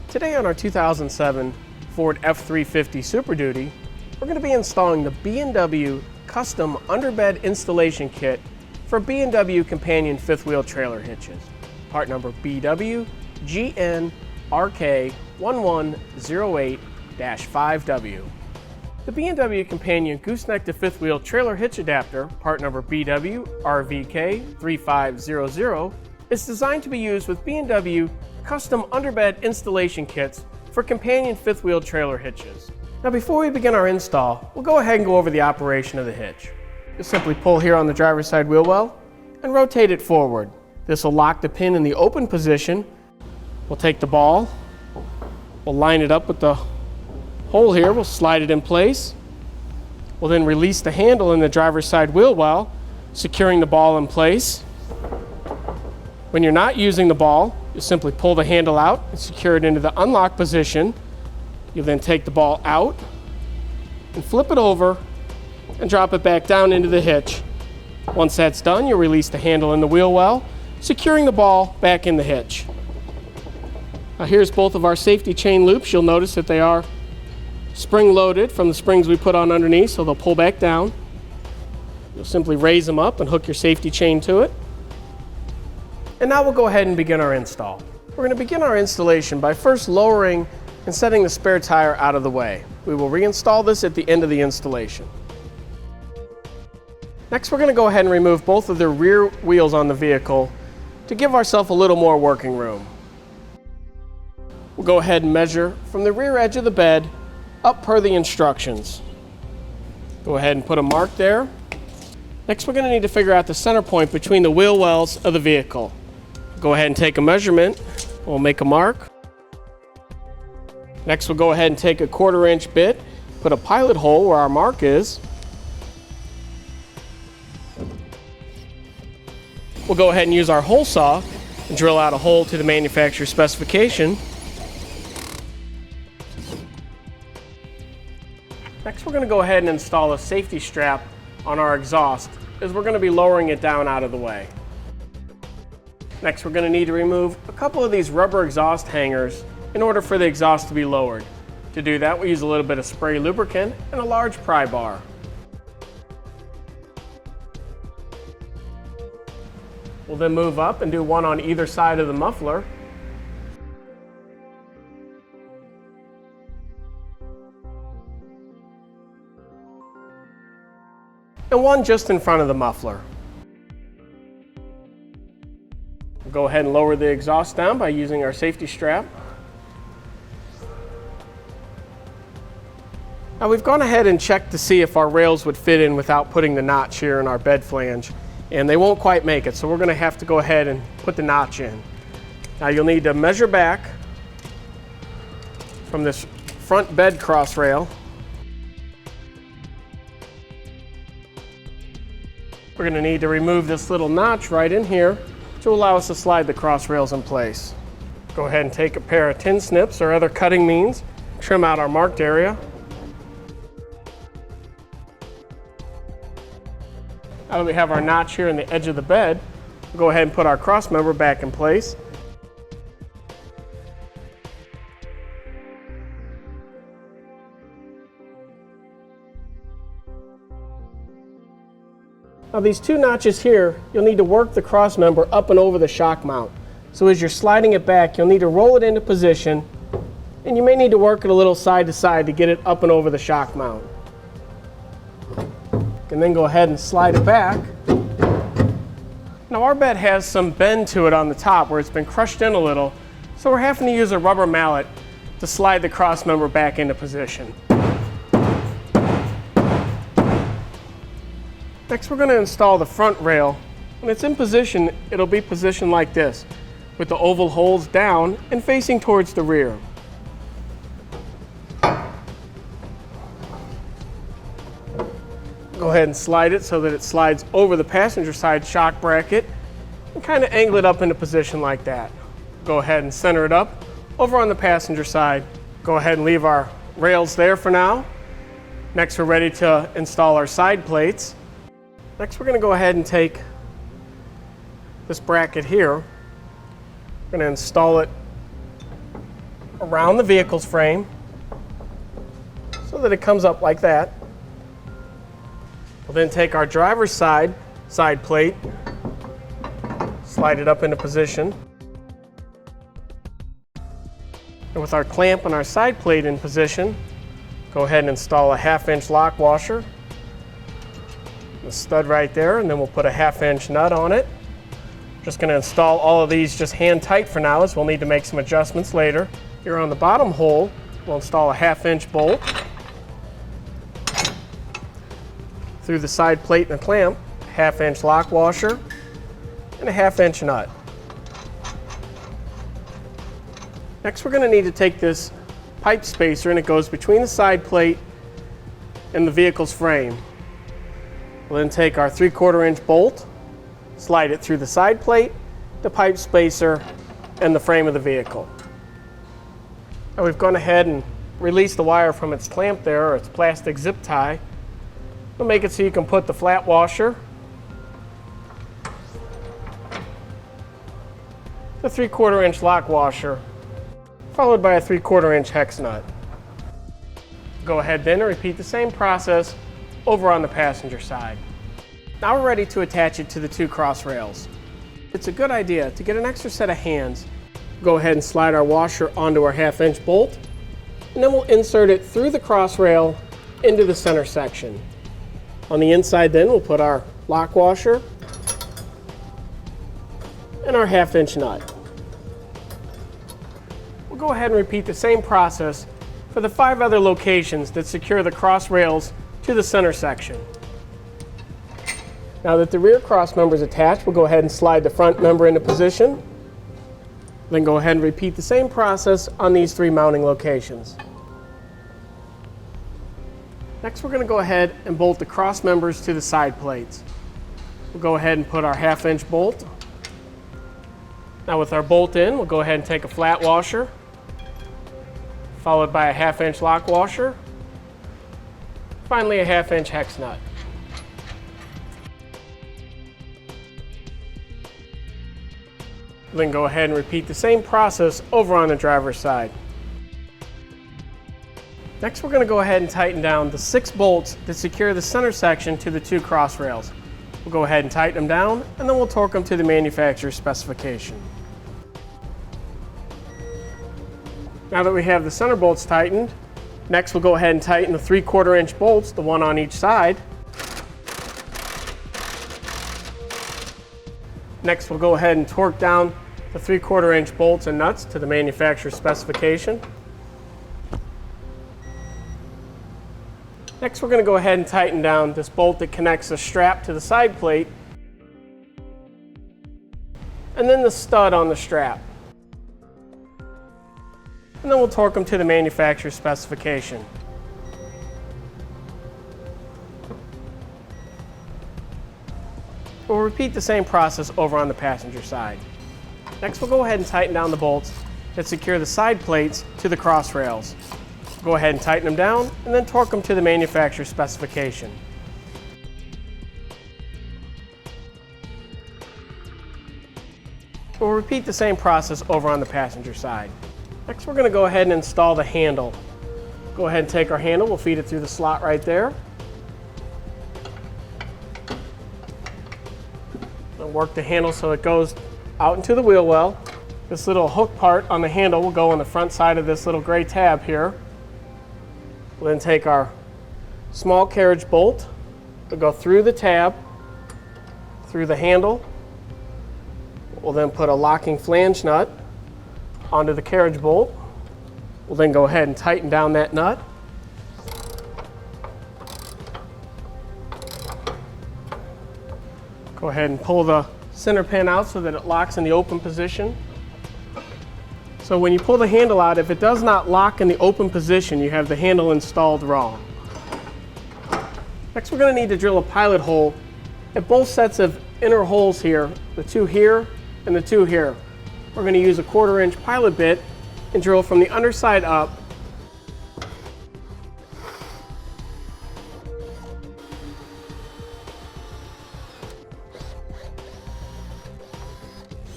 Today on our 2007 Ford F350 Super Duty, we're going to be installing the BMW Custom Underbed Installation Kit for BMW Companion Fifth Wheel Trailer Hitches, part number BW GN RK1108-5W. The BMW Companion Gooseneck to Fifth Wheel Trailer Hitch Adapter, part number BW RVK3500, is designed to be used with BMW custom underbed installation kits for companion fifth wheel trailer hitches. Now before we begin our install, we'll go ahead and go over the operation of the hitch. You'll simply pull here on the driver's side wheel well and rotate it forward. This will lock the pin in the open position. We'll take the ball, we'll line it up with the hole here, we'll slide it in place. We'll then release the handle in the driver's side wheel well, securing the ball in place. When you're not using the ball, you simply pull the handle out and secure it into the unlock position. You'll then take the ball out and flip it over and drop it back down into the hitch. Once that's done, you'll release the handle in the wheel well, securing the ball back in the hitch. Now here's both of our safety chain loops. You'll notice that they are spring loaded from the springs we put on underneath, so they'll pull back down. You'll simply raise them up and hook your safety chain to it. And now we'll go ahead and begin our install. We're going to begin our installation by first lowering and setting the spare tire out of the way. We will reinstall this at the end of the installation. Next, we're going to go ahead and remove both of the rear wheels on the vehicle to give ourselves a little more working room. We'll go ahead and measure from the rear edge of the bed up per the instructions. Go ahead and put a mark there. Next, we're going to need to figure out the center point between the wheel wells of the vehicle. Go ahead and take a measurement. We'll make a mark. Next, we'll go ahead and take a 1/4 inch bit, put a pilot hole where our mark is. We'll go ahead and use our hole saw and drill out a hole to the manufacturer's specification. Next, we're going to go ahead and install a safety strap on our exhaust, as we're going to be lowering it down out of the way. Next, we're going to need to remove a couple of these rubber exhaust hangers in order for the exhaust to be lowered. To do that, we use a little bit of spray lubricant and a large pry bar. We'll then move up and do one on either side of the muffler. And one just in front of the muffler. We'll go ahead and lower the exhaust down by using our safety strap. Now we've gone ahead and checked to see if our rails would fit in without putting the notch here in our bed flange, and they won't quite make it, so we're going to have to go ahead and put the notch in. Now you'll need to measure back from this front bed cross rail. We're going to need to remove this little notch right in here to allow us to slide the cross rails in place. Go ahead and take a pair of tin snips or other cutting means, trim out our marked area. Now that we have our notch here in the edge of the bed, we'll go ahead and put our cross member back in place. Now these two notches here, you'll need to work the cross member up and over the shock mount. So as you're sliding it back, you'll need to roll it into position, and you may need to work it a little side to side to get it up and over the shock mount. You can then go ahead and slide it back. Now our bed has some bend to it on the top where it's been crushed in a little, so we're having to use a rubber mallet to slide the cross member back into position. Next, we're going to install the front rail. When it's in position, it'll be positioned like this, with the oval holes down and facing towards the rear. Go ahead and slide it so that it slides over the passenger side shock bracket and kind of angle it up into position like that. Go ahead and center it up over on the passenger side. Go ahead and leave our rails there for now. Next, we're ready to install our side plates. Next, we're going to go ahead and take this bracket here. We're going to install it around the vehicle's frame so that it comes up like that. We'll then take our driver's side plate, slide it up into position. And with our clamp and our side plate in position, go ahead and install a 1/2-inch lock washer. The stud right there, and then we'll put a 1/2-inch nut on it. Just going to install all of these just hand tight for now, as we'll need to make some adjustments later. Here on the bottom hole, we'll install a 1/2-inch bolt through the side plate and the clamp, 1/2-inch lock washer, and a 1/2-inch nut. Next, we're going to need to take this pipe spacer, and it goes between the side plate and the vehicle's frame. We'll then take our 3/4-inch bolt, slide it through the side plate, the pipe spacer, and the frame of the vehicle. Now we've gone ahead and released the wire from its clamp there, or its plastic zip tie. We'll make it so you can put the flat washer, the 3/4-inch lock washer, followed by a 3/4-inch hex nut. Go ahead then and repeat the same process over on the passenger side. Now we're ready to attach it to the 2 cross rails. It's a good idea to get an extra set of hands. Go ahead and slide our washer onto our 1/2-inch bolt, and then we'll insert it through the cross rail into the center section. On the inside then, we'll put our lock washer and our 1/2-inch nut. We'll go ahead and repeat the same process for the 5 other locations that secure the cross rails to the center section. Now that the rear cross member is attached, we'll go ahead and slide the front member into position. Then go ahead and repeat the same process on these 3 mounting locations. Next, we're going to go ahead and bolt the cross members to the side plates. We'll go ahead and put our 1/2-inch bolt. Now with our bolt in, we'll go ahead and take a flat washer, followed by a 1/2-inch lock washer, finally a 1/2-inch hex nut. Then go ahead and repeat the same process over on the driver's side. Next, we're going to go ahead and tighten down the 6 bolts that secure the center section to the 2 cross rails. We'll go ahead and tighten them down, and then we'll torque them to the manufacturer's specification. Now that we have the center bolts tightened, next we'll go ahead and tighten the 3/4-inch bolts, the one on each side. Next, we'll go ahead and torque down the 3/4-inch bolts and nuts to the manufacturer's specification. Next, we're going to go ahead and tighten down this bolt that connects the strap to the side plate, and then the stud on the strap. And then we'll torque them to the manufacturer's specification. We'll repeat the same process over on the passenger side. Next, we'll go ahead and tighten down the bolts that secure the side plates to the cross rails. Go ahead and tighten them down, and then torque them to the manufacturer's specification. We'll repeat the same process over on the passenger side. Next, we're going to go ahead and install the handle. Go ahead and take our handle, we'll feed it through the slot right there. And work the handle so it goes out into the wheel well. This little hook part on the handle will go on the front side of this little gray tab here. We'll then take our small carriage bolt, we'll go through the tab, through the handle. We'll then put a locking flange nut onto the carriage bolt. We'll then go ahead and tighten down that nut. Go ahead and pull the center pin out so that it locks in the open position. So when you pull the handle out, if it does not lock in the open position, you have the handle installed wrong. Next, we're going to need to drill a pilot hole at both sets of inner holes here, the 2 here and the 2 here. We're going to use a 1/4-inch pilot bit and drill from the underside up.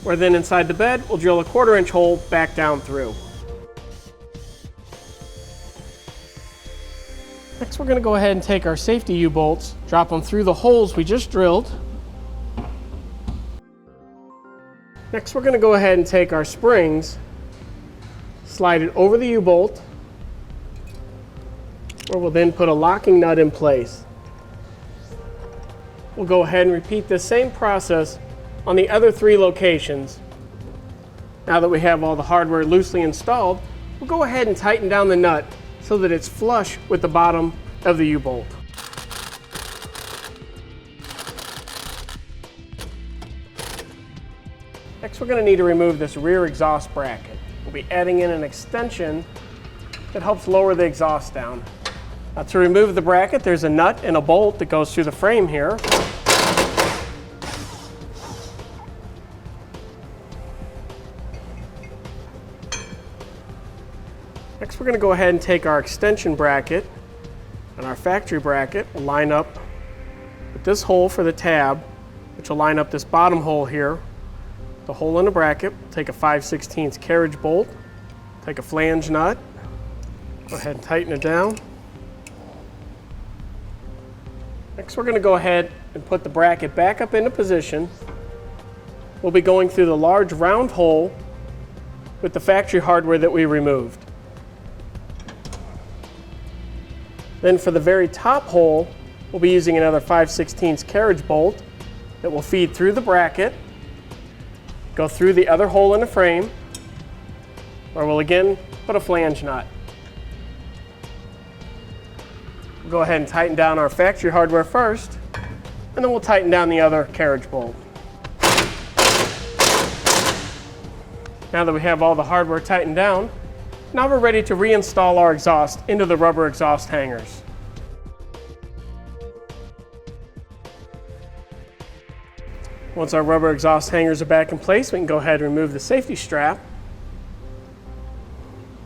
Where then inside the bed, we'll drill a 1/4-inch hole back down through. Next, we're going to go ahead and take our safety U-bolts, drop them through the holes we just drilled. Next, we're going to go ahead and take our springs, slide it over the U-bolt, where we'll then put a locking nut in place. We'll go ahead and repeat the same process on the other 3 locations. Now that we have all the hardware loosely installed, we'll go ahead and tighten down the nut so that it's flush with the bottom of the U-bolt. Next, we're going to need to remove this rear exhaust bracket. We'll be adding in an extension that helps lower the exhaust down. Now, to remove the bracket, there's a nut and a bolt that goes through the frame here. Next, we're going to go ahead and take our extension bracket and our factory bracket. We'll line up with this hole for the tab, which will line up this bottom hole here. The hole in the bracket, take a 5/16 carriage bolt, take a flange nut, go ahead and tighten it down. Next, we're going to go ahead and put the bracket back up into position. We'll be going through the large round hole with the factory hardware that we removed. Then for the very top hole, we'll be using another 5/16 carriage bolt that will feed through the bracket, go through the other hole in the frame, where we'll again put a flange nut. We'll go ahead and tighten down our factory hardware first, and then we'll tighten down the other carriage bolt. Now that we have all the hardware tightened down, now we're ready to reinstall our exhaust into the rubber exhaust hangers. Once our rubber exhaust hangers are back in place, we can go ahead and remove the safety strap.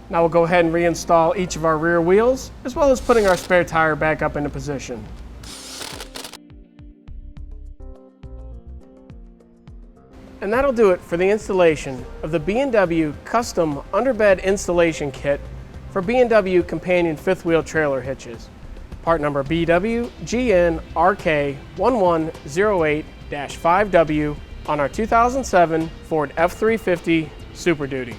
Now we'll go ahead and reinstall each of our rear wheels, as well as putting our spare tire back up into position. And that'll do it for the installation of the BMW Custom Underbed Installation Kit for BMW Companion Fifth Wheel Trailer Hitches. Part number BWGNRK1108-5W on our 2007 Ford F350 Super Duty.